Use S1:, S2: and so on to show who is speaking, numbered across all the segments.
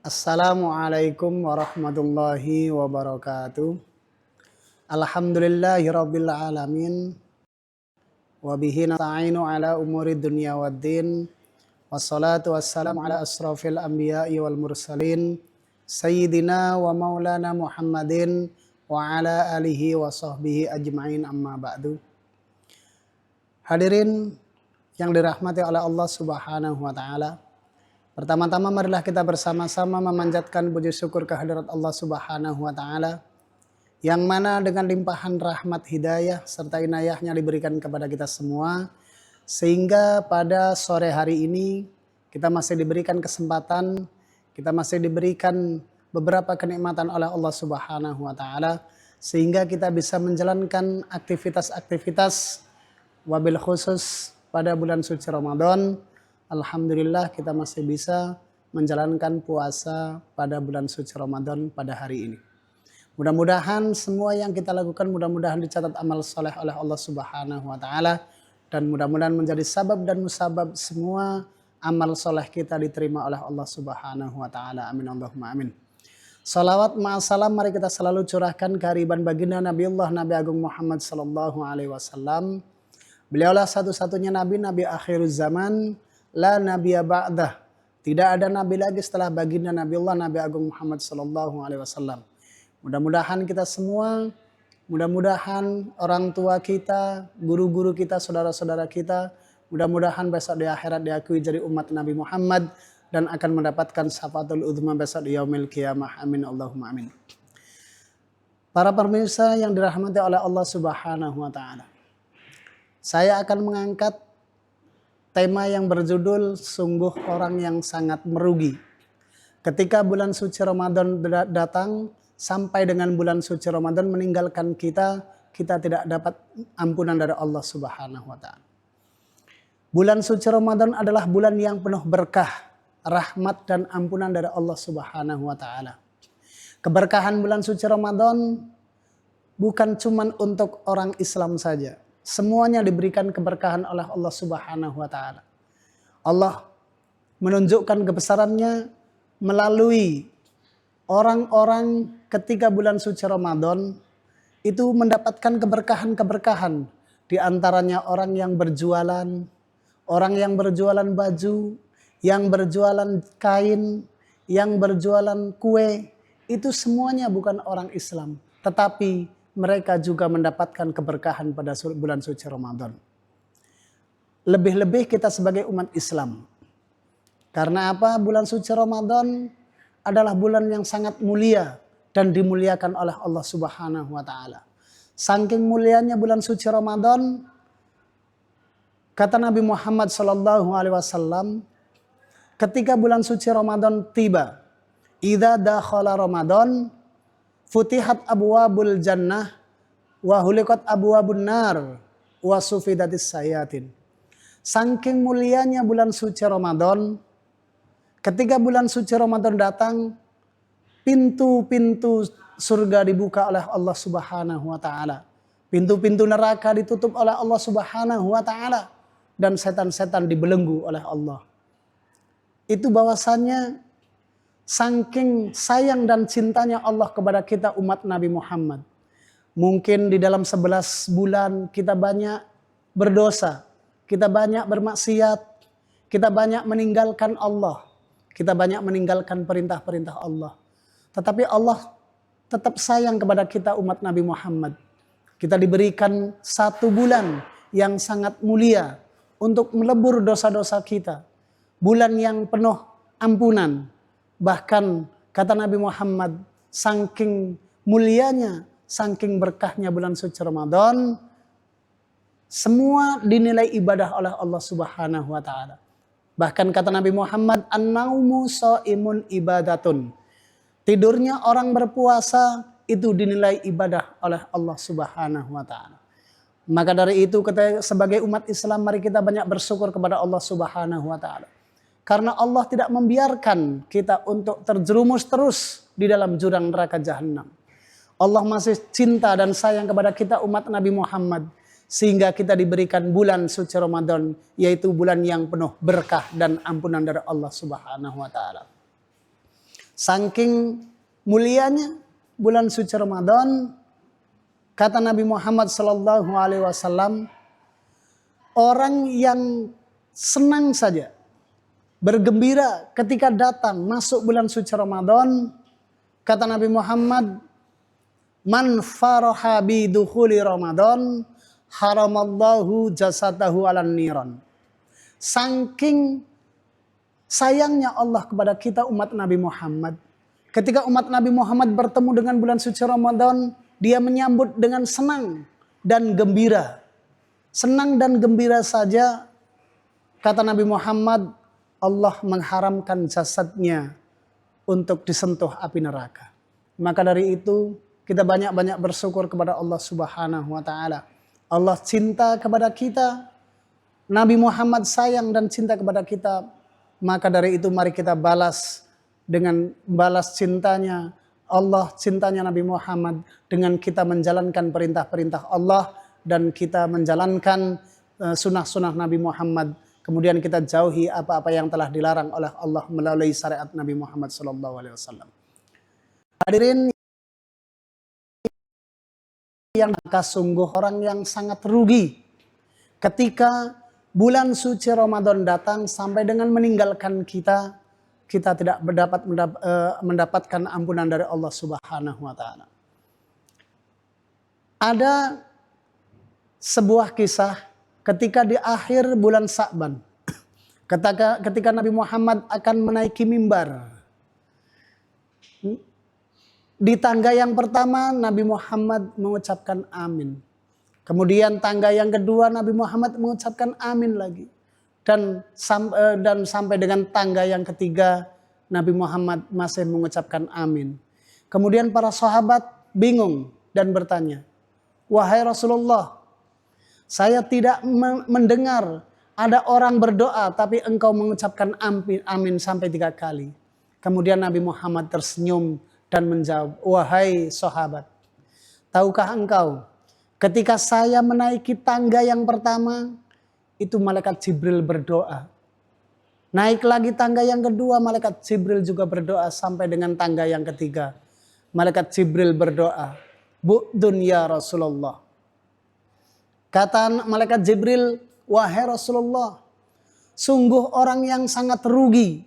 S1: Assalamualaikum warahmatullahi wabarakatuh. Alhamdulillahirabbil alamin wa bihi nasta'inu ala umuri dunya waddin. Wassalatu wassalamu ala asrafil anbiya'i wal mursalin sayyidina wa maulana Muhammadin wa ala alihi wa sahbihi ajma'in, amma ba'du. Hadirin yang dirahmati oleh Allah Subhanahu wa taala. Pertama-tama marilah kita bersama-sama memanjatkan puji syukur kehadirat Allah Subhanahu wa taala yang mana dengan limpahan rahmat hidayah serta inayahnya diberikan kepada kita semua, sehingga pada sore hari ini kita masih diberikan kesempatan, kita masih diberikan beberapa kenikmatan oleh Allah Subhanahu wa taala sehingga kita bisa menjalankan aktivitas-aktivitas, wabil khusus pada bulan suci Ramadan. Alhamdulillah kita masih bisa menjalankan puasa pada bulan suci Ramadan pada hari ini. Mudah-mudahan semua yang kita lakukan mudah-mudahan dicatat amal soleh oleh Allah Subhanahu wa taala, dan mudah-mudahan menjadi sabab dan musabab semua amal soleh kita diterima oleh Allah Subhanahu wa taala. Amin Allahumma amin. Salawat ma'asalam mari kita selalu curahkan kehariban baginda Nabiullah Nabi Agung Muhammad sallallahu alaihi wasallam. Beliaulah satu-satunya nabi akhir zaman, la nabiyya ba'dah. Tidak ada nabi lagi setelah baginda Nabiullah Nabi Agung Muhammad sallallahu alaihi wasallam. Mudah-mudahan kita semua, mudah-mudahan orang tua kita, guru-guru kita, saudara-saudara kita, mudah-mudahan besok di akhirat diakui jadi umat Nabi Muhammad dan akan mendapatkan syafaatul uzma besok di yaumil qiyamah. Amin Allahumma amin. Para pemirsa yang dirahmati oleh Allah Subhanahu wa taala. Saya akan mengangkat tema yang berjudul sungguh orang yang sangat merugi. Ketika bulan suci Ramadan datang, sampai dengan bulan suci Ramadan meninggalkan kita tidak dapat ampunan dari Allah Subhanahu wa taala. Bulan suci Ramadan adalah bulan yang penuh berkah, rahmat dan ampunan dari Allah Subhanahu wa taala. Keberkahan bulan suci Ramadan bukan cuma untuk orang Islam saja. Semuanya diberikan keberkahan oleh Allah Subhanahu wa taala. Allah menunjukkan kebesarannya melalui orang-orang ketika bulan suci Ramadan itu mendapatkan keberkahan-keberkahan. Di antaranya orang yang berjualan baju, yang berjualan kain, yang berjualan kue, itu semuanya bukan orang Islam, tetapi mereka juga mendapatkan keberkahan pada bulan suci Ramadan. Lebih-lebih kita sebagai umat Islam. Karena apa? Bulan suci Ramadan adalah bulan yang sangat mulia dan dimuliakan oleh Allah Subhanahu wa taala. Saking mulianya bulan suci Ramadan, kata Nabi Muhammad sallallahu alaihi wasallam, ketika bulan suci Ramadan tiba, idza dakhala Ramadan futihat abwabul jannah wa huliqat abwabun nar wa sufidatis sayatin. Saking mulianya bulan suci Ramadan, ketika bulan suci Ramadan datang, pintu-pintu surga dibuka oleh Allah Subhanahu wa taala. Pintu-pintu neraka ditutup oleh Allah Subhanahu wa taala dan setan-setan dibelenggu oleh Allah. Itu bahwasannya saking sayang dan cintanya Allah kepada kita umat Nabi Muhammad. Mungkin di dalam 11 bulan kita banyak berdosa, kita banyak bermaksiat, kita banyak meninggalkan Allah, kita banyak meninggalkan perintah-perintah Allah. Tetapi Allah tetap sayang kepada kita umat Nabi Muhammad. Kita diberikan 1 bulan yang sangat mulia untuk melebur dosa-dosa kita. Bulan yang penuh ampunan. Bahkan kata Nabi Muhammad, saking mulianya, saking berkahnya bulan suci Ramadan, semua dinilai ibadah oleh Allah Subhanahu wa taala. Bahkan kata Nabi Muhammad, an-naumu shaimun ibadatun. Tidurnya orang berpuasa itu dinilai ibadah oleh Allah Subhanahu wa taala. Maka dari itu kita sebagai umat Islam mari kita banyak bersyukur kepada Allah Subhanahu wa taala. Karena Allah tidak membiarkan kita untuk terjerumus terus di dalam jurang neraka jahanam. Allah masih cinta dan sayang kepada kita umat Nabi Muhammad. Sehingga kita diberikan bulan suci Ramadan, yaitu bulan yang penuh berkah dan ampunan dari Allah Subhanahu wa taala. Saking mulianya bulan suci Ramadan, kata Nabi Muhammad SAW, orang yang senang saja, bergembira ketika datang masuk bulan suci Ramadan, kata Nabi Muhammad, man faraha bi dukhuli Ramadan haramallahu jasadahu alan niran. Saking sayangnya Allah kepada kita umat Nabi Muhammad, ketika umat Nabi Muhammad bertemu dengan bulan suci Ramadan, dia menyambut dengan senang dan gembira. Senang dan gembira saja, kata Nabi Muhammad, Allah mengharamkan jasadnya untuk disentuh api neraka. Maka dari itu kita banyak-banyak bersyukur kepada Allah Subhanahu wa taala. Allah cinta kepada kita, Nabi Muhammad sayang dan cinta kepada kita. Maka dari itu mari kita balas dengan balas cintanya Allah, cintanya Nabi Muhammad, dengan kita menjalankan perintah-perintah Allah dan kita menjalankan sunnah-sunnah Nabi Muhammad. Kemudian kita jauhi apa-apa yang telah dilarang oleh Allah melalui syariat Nabi Muhammad SAW. Hadirin yang sungguh orang yang sangat rugi ketika bulan suci Ramadan datang sampai dengan meninggalkan kita tidak mendapatkan ampunan dari Allah Subhanahu wa taala. Ada sebuah kisah ketika di akhir bulan Sa'ban, ketika Nabi Muhammad akan menaiki mimbar. Di tangga yang pertama Nabi Muhammad mengucapkan amin. Kemudian tangga yang kedua Nabi Muhammad mengucapkan amin lagi. Dan sampai dengan tangga yang ketiga Nabi Muhammad masih mengucapkan amin. Kemudian para sahabat bingung dan bertanya, "Wahai Rasulullah, saya tidak mendengar ada orang berdoa tapi engkau mengucapkan amin sampai 3 kali." Kemudian Nabi Muhammad tersenyum dan menjawab, "Wahai sahabat, tahukah engkau ketika saya menaiki tangga yang pertama, itu malaikat Jibril berdoa. Naik lagi tangga yang kedua, malaikat Jibril juga berdoa sampai dengan tangga yang ketiga. Malaikat Jibril berdoa, Bu'dun ya Rasulullah." Kata malaikat Jibril, "Wahai Rasulullah, sungguh orang yang sangat rugi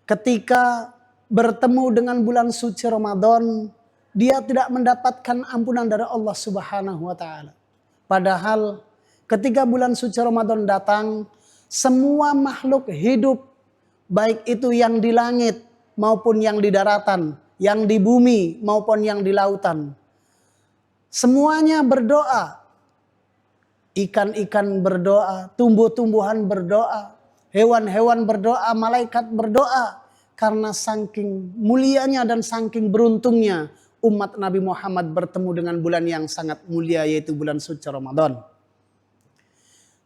S1: ketika bertemu dengan bulan suci Ramadan, dia tidak mendapatkan ampunan dari Allah Subhanahu wa taala. Padahal ketika bulan suci Ramadan datang, semua makhluk hidup, baik itu yang di langit maupun yang di daratan, yang di bumi maupun yang di lautan, semuanya berdoa. Ikan-ikan berdoa, tumbuh-tumbuhan berdoa, hewan-hewan berdoa, malaikat berdoa. Karena saking mulianya dan saking beruntungnya umat Nabi Muhammad bertemu dengan bulan yang sangat mulia, yaitu bulan suci Ramadan.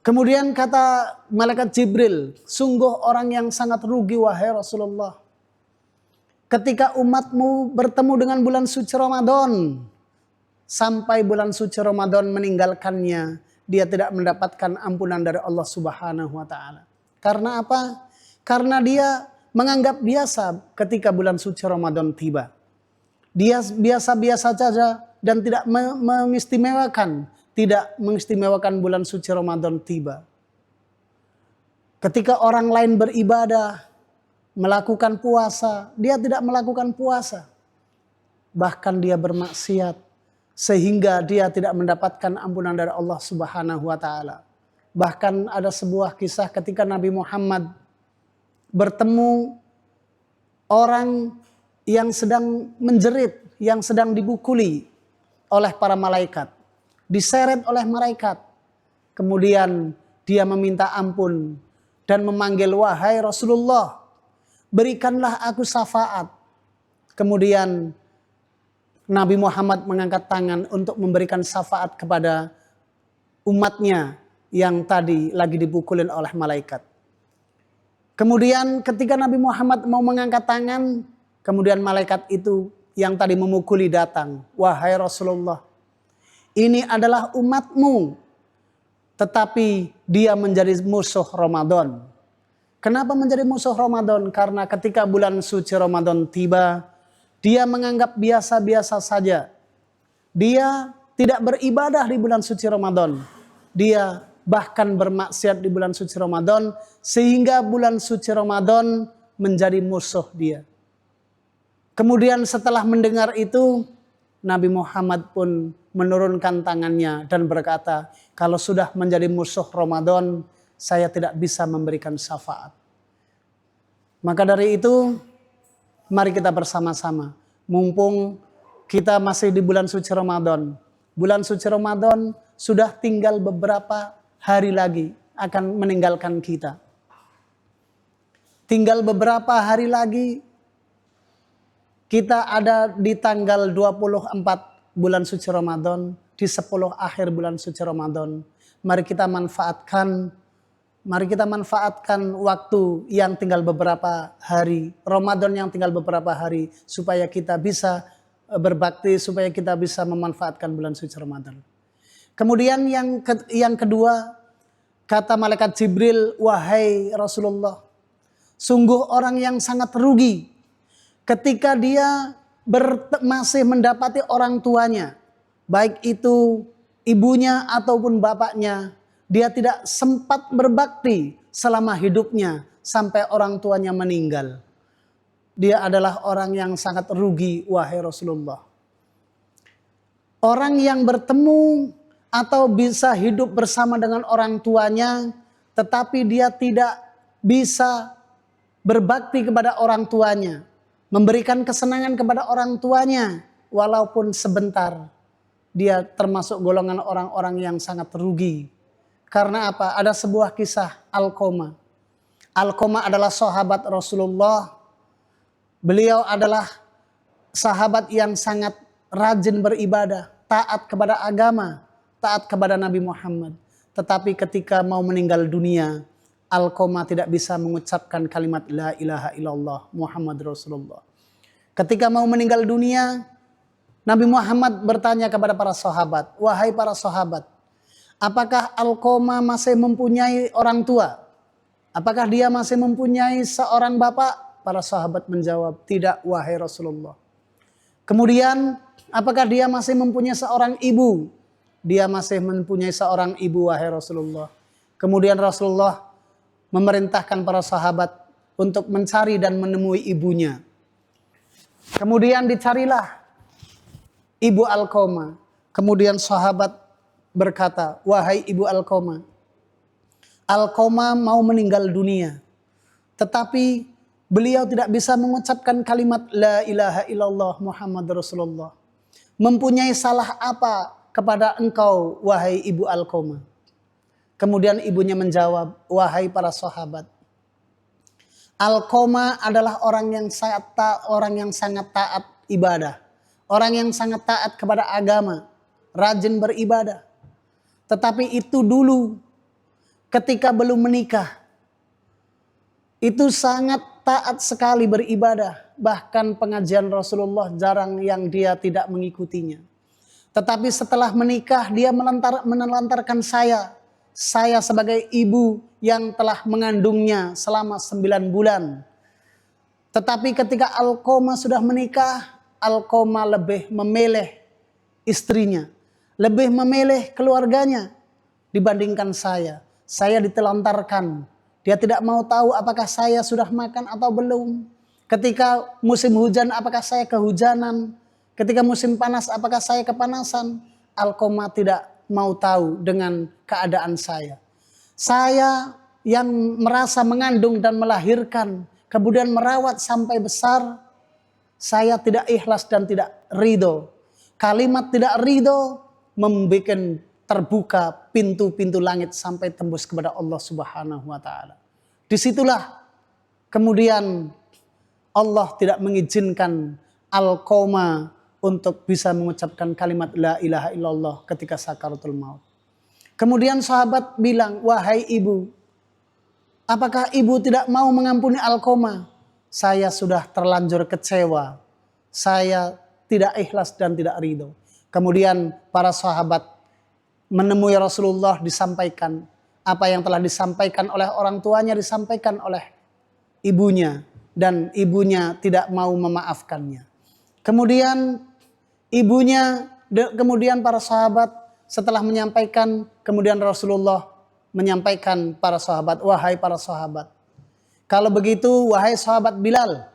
S1: Kemudian kata malaikat Jibril, "Sungguh orang yang sangat rugi wahai Rasulullah, ketika umatmu bertemu dengan bulan suci Ramadan, sampai bulan suci Ramadan meninggalkannya, dia tidak mendapatkan ampunan dari Allah Subhanahu wa taala." Karena apa? Karena dia menganggap biasa ketika bulan suci Ramadan tiba. Dia biasa-biasa saja dan tidak mengistimewakan bulan suci Ramadan tiba. Ketika orang lain beribadah, melakukan puasa, dia tidak melakukan puasa. Bahkan dia bermaksiat sehingga dia tidak mendapatkan ampunan dari Allah Subhanahu wa taala. Bahkan ada sebuah kisah ketika Nabi Muhammad bertemu orang yang sedang menjerit, yang sedang dibukuli oleh para malaikat, diseret oleh malaikat. Kemudian dia meminta ampun dan memanggil, "Wahai Rasulullah, berikanlah aku syafaat." Kemudian Nabi Muhammad mengangkat tangan untuk memberikan syafaat kepada umatnya yang tadi lagi dipukulin oleh malaikat. Kemudian ketika Nabi Muhammad mau mengangkat tangan, kemudian malaikat itu yang tadi memukuli datang. "Wahai Rasulullah, ini adalah umatmu, tetapi dia menjadi musuh Ramadan. Kenapa menjadi musuh Ramadan? Karena ketika bulan suci Ramadan tiba, dia menganggap biasa-biasa saja. Dia tidak beribadah di bulan suci Ramadan. Dia bahkan bermaksiat di bulan suci Ramadan, sehingga bulan suci Ramadan menjadi musuh dia. Kemudian setelah mendengar itu, Nabi Muhammad pun menurunkan tangannya dan berkata, kalau sudah menjadi musuh Ramadan, saya tidak bisa memberikan syafaat. Maka dari itu, mari kita bersama-sama. Mumpung kita masih di bulan suci Ramadan. Bulan suci Ramadan sudah tinggal beberapa hari lagi akan meninggalkan kita. Tinggal beberapa hari lagi kita ada di tanggal 24 bulan suci Ramadan, di 10 akhir bulan suci Ramadan. Mari kita manfaatkan waktu yang tinggal beberapa hari, Ramadan yang tinggal beberapa hari, supaya kita bisa berbakti, supaya kita bisa memanfaatkan bulan suci Ramadan. Kemudian yang kedua, kata malaikat Jibril, wahai Rasulullah, sungguh orang yang sangat rugi ketika dia masih mendapati orang tuanya, baik itu ibunya ataupun bapaknya, dia tidak sempat berbakti selama hidupnya sampai orang tuanya meninggal. Dia adalah orang yang sangat rugi, wahai Rasulullah. Orang yang bertemu atau bisa hidup bersama dengan orang tuanya, tetapi dia tidak bisa berbakti kepada orang tuanya, memberikan kesenangan kepada orang tuanya, walaupun sebentar, dia termasuk golongan orang-orang yang sangat rugi. Karena apa? Ada sebuah kisah Alqamah. Alqamah adalah sahabat Rasulullah. Beliau adalah sahabat yang sangat rajin beribadah, taat kepada agama, taat kepada Nabi Muhammad. Tetapi ketika mau meninggal dunia, Alqamah tidak bisa mengucapkan kalimat la ilaha illallah Muhammad Rasulullah. Ketika mau meninggal dunia, Nabi Muhammad bertanya kepada para sahabat, wahai para sahabat, apakah Alqamah masih mempunyai orang tua? Apakah dia masih mempunyai seorang bapak? Para sahabat menjawab, tidak wahai Rasulullah. Kemudian, apakah dia masih mempunyai seorang ibu? Dia masih mempunyai seorang ibu wahai Rasulullah. Kemudian Rasulullah memerintahkan para sahabat untuk mencari dan menemui ibunya. Kemudian dicarilah ibu Alqamah. Kemudian sahabat berkata, wahai ibu Alqamah, Alqamah mau meninggal dunia, tetapi beliau tidak bisa mengucapkan kalimat la ilaha illallah Muhammad Rasulullah. Mempunyai salah apa kepada engkau wahai ibu Alqamah? Kemudian ibunya menjawab, wahai para sahabat, Alqamah adalah orang yang sangat taat ibadah, orang yang sangat taat kepada agama, rajin beribadah. Tetapi itu dulu ketika belum menikah, itu sangat taat sekali beribadah. Bahkan pengajian Rasulullah jarang yang dia tidak mengikutinya. Tetapi setelah menikah dia menelantarkan saya sebagai ibu yang telah mengandungnya selama 9 bulan. Tetapi ketika Alqamah sudah menikah, Alqamah lebih memilih istrinya, lebih memilih keluarganya dibandingkan saya. Saya ditelantarkan. Dia tidak mau tahu apakah saya sudah makan atau belum. Ketika musim hujan apakah saya kehujanan. Ketika musim panas apakah saya kepanasan. Alqamah tidak mau tahu dengan keadaan saya. Saya yang merasa mengandung dan melahirkan, kemudian merawat sampai besar, saya tidak ikhlas dan tidak ridho. Kalimat tidak ridho membuat terbuka pintu-pintu langit sampai tembus kepada Allah Subhanahu wa taala. Disitulah kemudian Allah tidak mengizinkan Alqamah untuk bisa mengucapkan kalimat la ilaha illallah ketika sakaratul maut. Kemudian sahabat bilang, wahai ibu, apakah ibu tidak mau mengampuni Alqamah? Saya sudah terlanjur kecewa. Saya tidak ikhlas dan tidak ridho. Kemudian para sahabat menemui Rasulullah, disampaikan apa yang telah disampaikan oleh orang tuanya, disampaikan oleh ibunya dan ibunya tidak mau memaafkannya. Kemudian kemudian para sahabat setelah menyampaikan, kemudian Rasulullah menyampaikan para sahabat, wahai para sahabat, kalau begitu wahai sahabat Bilal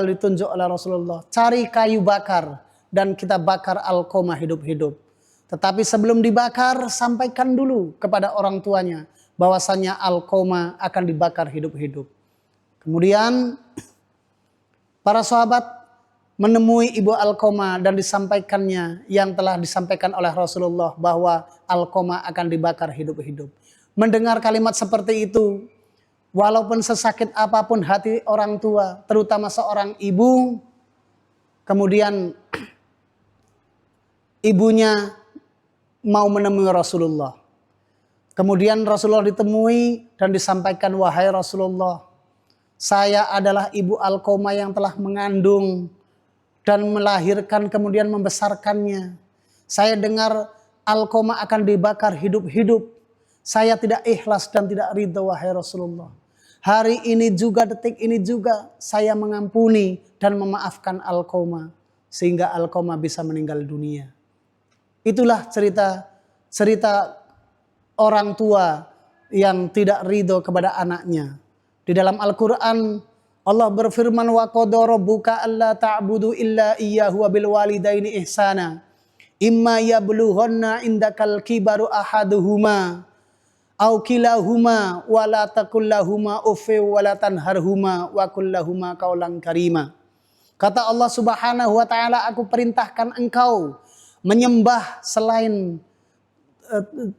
S1: ditunjuk oleh Rasulullah, cari kayu bakar dan kita bakar Alqamah hidup-hidup. Tetapi sebelum dibakar, sampaikan dulu kepada orang tuanya bahwasanya Alqamah akan dibakar hidup-hidup. Kemudian para sahabat menemui ibu Alqamah dan disampaikannya yang telah disampaikan oleh Rasulullah bahwa Alqamah akan dibakar hidup-hidup. Mendengar kalimat seperti itu, walaupun sesakit apapun hati orang tua, terutama seorang ibu, kemudian ibunya mau menemui Rasulullah. Kemudian Rasulullah ditemui dan disampaikan, wahai Rasulullah, saya adalah ibu Alqamah yang telah mengandung dan melahirkan kemudian membesarkannya. Saya dengar Alqamah akan dibakar hidup-hidup. Saya tidak ikhlas dan tidak ridho, wahai Rasulullah. Hari ini juga, detik ini juga, saya mengampuni dan memaafkan Alqamah sehingga Alqamah bisa meninggal dunia. Itulah cerita orang tua yang tidak ridho kepada anaknya. Di dalam Al-Quran Allah berfirman, wa qadara rabbuka alla ta'budu illa iyyahu wa bil walidaini ihsana imma yablughanna indakal kibaru ahaduhuma aw kilahuma wa la taqul lahumā uff wa la tanharhumā wa qul lahumā qawlan karīmā. Kata Allah Subhanahu wa taala, aku perintahkan engkau menyembah selain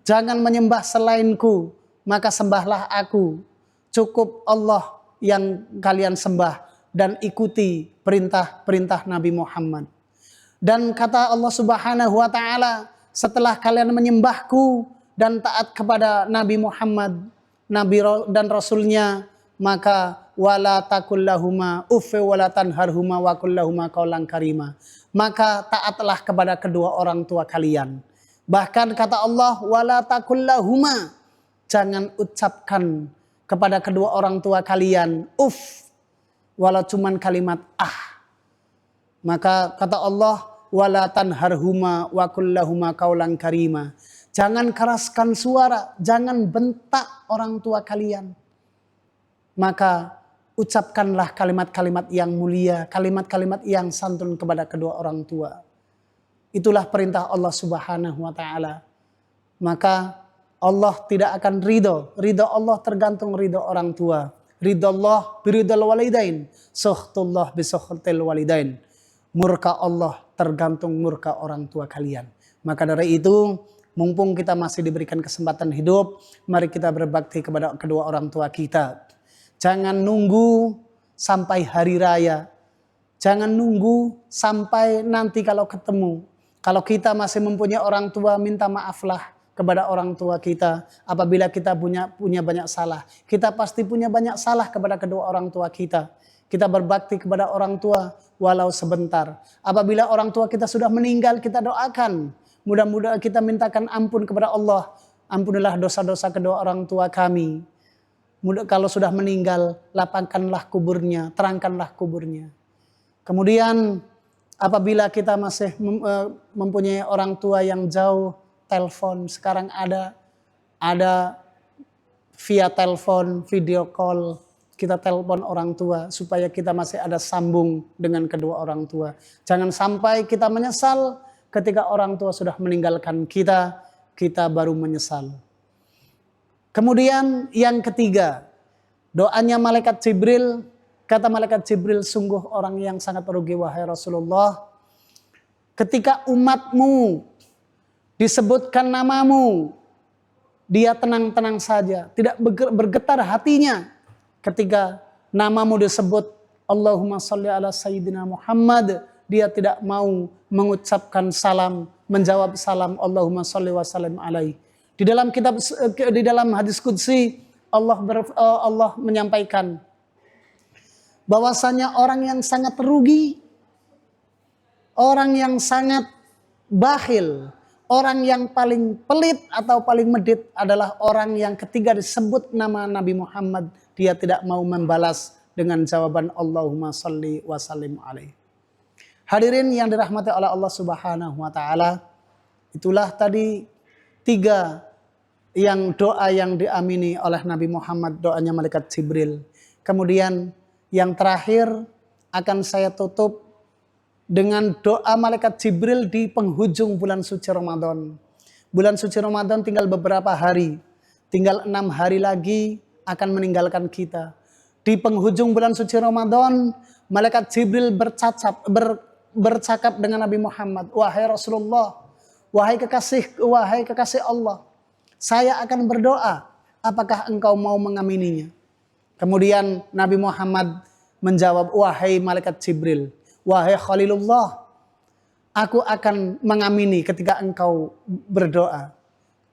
S1: jangan menyembah selainku, maka sembahlah aku. Cukup Allah yang kalian sembah dan ikuti perintah-perintah Nabi Muhammad. Dan kata Allah Subhanahu wa taala, setelah kalian menyembahku dan taat kepada Nabi Muhammad, Nabi dan Rasulnya, maka wala taqul lahumā uff wa la tanharhumā wa qul lahumā qawlan karīmā. Maka taatlah kepada kedua orang tua kalian. Bahkan kata Allah, wala taqul lahumā, jangan ucapkan kepada kedua orang tua kalian walau cuman kalimat Maka kata Allah, wala tanharhumā wa qul lahumā qawlan karīmā. Jangan keraskan suara, jangan bentak orang tua kalian. Maka ucapkanlah kalimat-kalimat yang mulia, kalimat-kalimat yang santun kepada kedua orang tua. Itulah perintah Allah Subhanahu wa taala. Maka Allah tidak akan ridho. Ridho Allah tergantung ridho orang tua. Ridho Allah biridhal walidain, sukhtullah bisukhtil walidain. Murka Allah tergantung murka orang tua kalian. Maka dari itu, mumpung kita masih diberikan kesempatan hidup, mari kita berbakti kepada kedua orang tua kita. Jangan nunggu sampai hari raya. Jangan nunggu sampai nanti kalau ketemu. Kalau kita masih mempunyai orang tua, minta maaflah kepada orang tua kita. Apabila kita punya banyak salah. Kita pasti punya banyak salah kepada kedua orang tua kita. Kita berbakti kepada orang tua walau sebentar. Apabila orang tua kita sudah meninggal, kita doakan. Mudah-mudahan kita mintakan ampun kepada Allah. Ampunilah dosa-dosa kedua orang tua kami. Kalau sudah meninggal, lapangkanlah kuburnya, terangkanlah kuburnya. Kemudian apabila kita masih mempunyai orang tua yang jauh, telepon. Sekarang ada via telepon, video call. Kita telepon orang tua supaya kita masih ada sambung dengan kedua orang tua. Jangan sampai kita menyesal ketika orang tua sudah meninggalkan kita, kita baru menyesal. Kemudian yang ketiga, doanya malaikat Jibril. Kata malaikat Jibril, sungguh orang yang sangat merugi wahai Rasulullah. Ketika umatmu disebutkan namamu, dia tenang-tenang saja, tidak bergetar hatinya. Ketika namamu disebut, Allahumma sholli ala Sayyidina Muhammad, dia tidak mau mengucapkan salam, menjawab salam, Allahumma sholli wa sallim alaihi. Di dalam hadis qudsi Allah menyampaikan bahwasanya orang yang sangat rugi, orang yang sangat bakhil, orang yang paling pelit atau paling medit adalah orang yang ketika disebut nama Nabi Muhammad dia tidak mau membalas dengan jawaban Allahumma sholli wa sallim alaihi. Hadirin yang dirahmati oleh Allah Subhanahu wa taala, itulah tadi 3 yang doa yang diamini oleh Nabi Muhammad, doanya malaikat Jibril. Kemudian yang terakhir akan saya tutup dengan doa malaikat Jibril di penghujung bulan suci Ramadan. Bulan suci Ramadan tinggal beberapa hari. Tinggal 6 hari lagi akan meninggalkan kita. Di penghujung bulan suci Ramadan, malaikat Jibril bercakap dengan Nabi Muhammad, "Wahai Rasulullah, wahai kekasih Allah, saya akan berdoa, apakah engkau mau mengamininya?" Kemudian Nabi Muhammad menjawab, "Wahai malaikat Jibril, wahai Khalilullah, aku akan mengamini ketika engkau berdoa."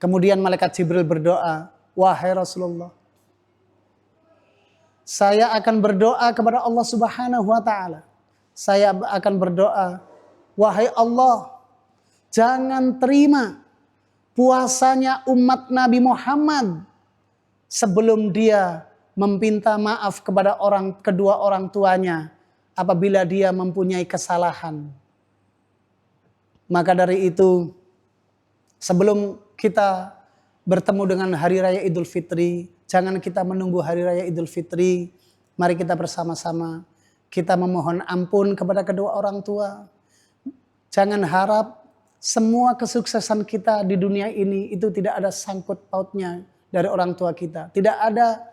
S1: Kemudian malaikat Jibril berdoa, "Wahai Rasulullah, saya akan berdoa kepada Allah Subhanahu wa taala. Saya akan berdoa, wahai Allah, jangan terima puasanya umat Nabi Muhammad sebelum dia meminta maaf kepada kedua orang tuanya apabila dia mempunyai kesalahan." Maka dari itu, sebelum kita bertemu dengan Hari Raya Idul Fitri, jangan kita menunggu Hari Raya Idul Fitri. Mari kita bersama-sama kita memohon ampun kepada kedua orang tua. Jangan harap semua kesuksesan kita di dunia ini itu tidak ada sangkut pautnya dari orang tua kita. Tidak ada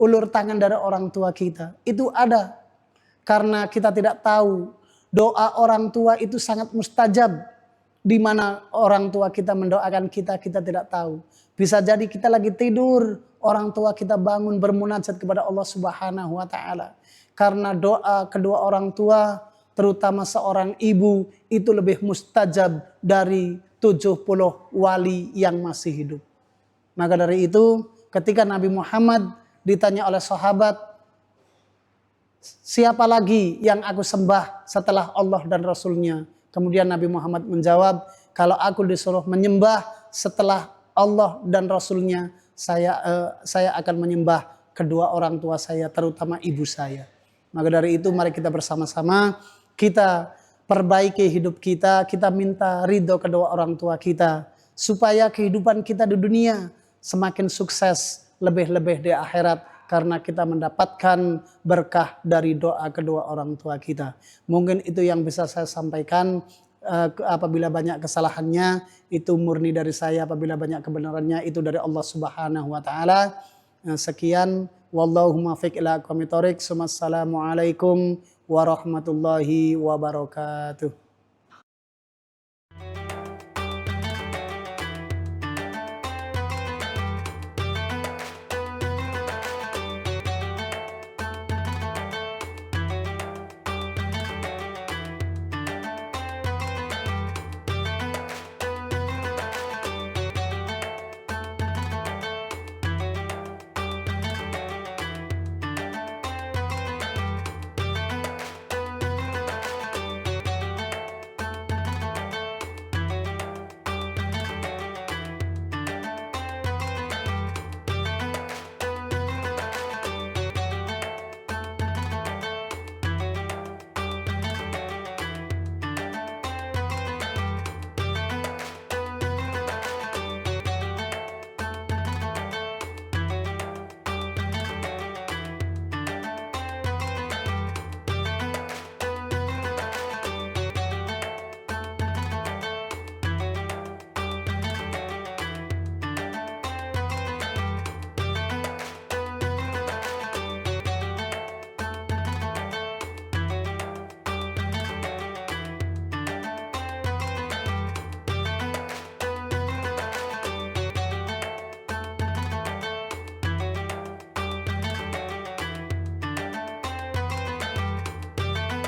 S1: ulur tangan dari orang tua kita. Itu ada karena kita tidak tahu doa orang tua itu sangat mustajab. Di mana orang tua kita mendoakan kita tidak tahu. Bisa jadi kita lagi tidur, orang tua kita bangun bermunajat kepada Allah Subhanahu wa taala. Karena doa kedua orang tua, terutama seorang ibu, itu lebih mustajab dari 70 wali yang masih hidup. Maka dari itu, ketika Nabi Muhammad ditanya oleh sahabat, "Siapa lagi yang aku sembah setelah Allah dan Rasulnya?" Kemudian Nabi Muhammad menjawab, "Kalau aku disuruh menyembah setelah Allah dan Rasulnya, saya akan menyembah kedua orang tua saya, terutama ibu saya." Maka dari itu mari kita bersama-sama kita perbaiki hidup kita minta ridho kedua orang tua kita, supaya kehidupan kita di dunia semakin sukses, lebih-lebih di akhirat, karena kita mendapatkan berkah dari doa kedua orang tua kita. Mungkin itu yang bisa saya sampaikan. Apabila banyak kesalahannya itu murni dari saya, apabila banyak kebenarannya itu dari Allah Subhanahu wa taala. Sekian, wallahu muwaffiq ila aqwamit thoriq. Wassalamualaikum warahmatullahi wabarakatuh.